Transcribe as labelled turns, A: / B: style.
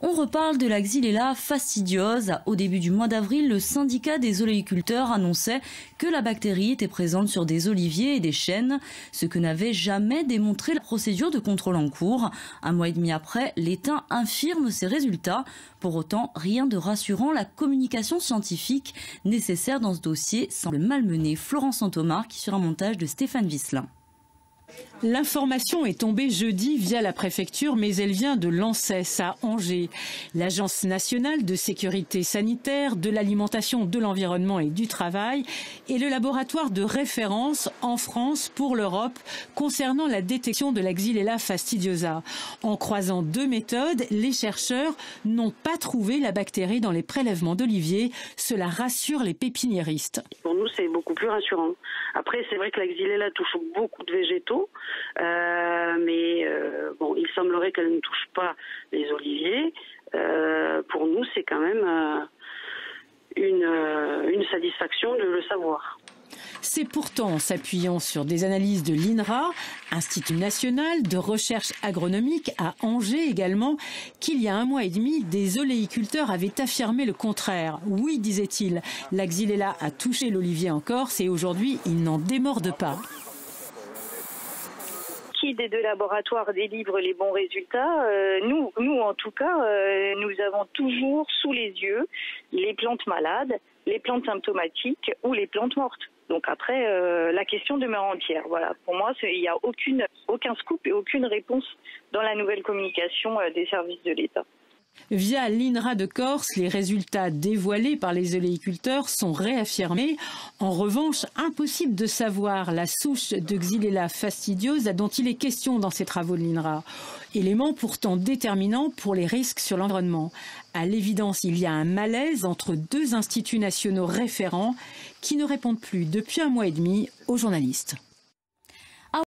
A: On reparle de la Xylella fastidiosa. Au début du mois d'avril, le syndicat des oléiculteurs annonçait que la bactérie était présente sur des oliviers et des chênes, ce que n'avait jamais démontré la procédure de contrôle en cours. Un mois et demi après, l'État infirme ses résultats. Pour autant, rien de rassurant, la communication scientifique nécessaire dans ce dossier semble malmenée. Florence Antomarque sur un montage de Stéphane Visselin.
B: L'information est tombée jeudi via la préfecture, mais elle vient de l'ANSES à Angers. L'Agence nationale de sécurité sanitaire, de l'alimentation, de l'environnement et du travail est le laboratoire de référence en France pour l'Europe concernant la détection de la Xylella fastidiosa. En croisant deux méthodes, les chercheurs n'ont pas trouvé la bactérie dans les prélèvements d'oliviers. Cela rassure les pépiniéristes.
C: Pour nous, c'est beaucoup plus rassurant. Après, c'est vrai que la Xylella touche beaucoup de végétaux. Bon, il semblerait qu'elle ne touche pas les oliviers. Pour nous, c'est quand même une satisfaction de le savoir.
B: C'est pourtant en s'appuyant sur des analyses de l'INRA, Institut national de recherche agronomique à Angers également, qu'il y a un mois et demi, des oléiculteurs avaient affirmé le contraire. Oui, disait-il, la Xylella a touché l'olivier en Corse et aujourd'hui, ils n'en démordent pas.
D: Qui des deux laboratoires délivre les bons résultats? Nous, en tout cas, nous avons toujours sous les yeux les plantes malades, les plantes symptomatiques ou les plantes mortes. Donc après, la question demeure entière. Voilà. Pour moi, il n'y a aucun scoop et aucune réponse dans la nouvelle communication des services de l'État.
B: Via l'INRA de Corse, les résultats dévoilés par les oléiculteurs sont réaffirmés. En revanche, impossible de savoir la souche de Xylella fastidiosa dont il est question dans ces travaux de l'INRA. Élément pourtant déterminant pour les risques sur l'environnement. À l'évidence, il y a un malaise entre deux instituts nationaux référents qui ne répondent plus depuis un mois et demi aux journalistes.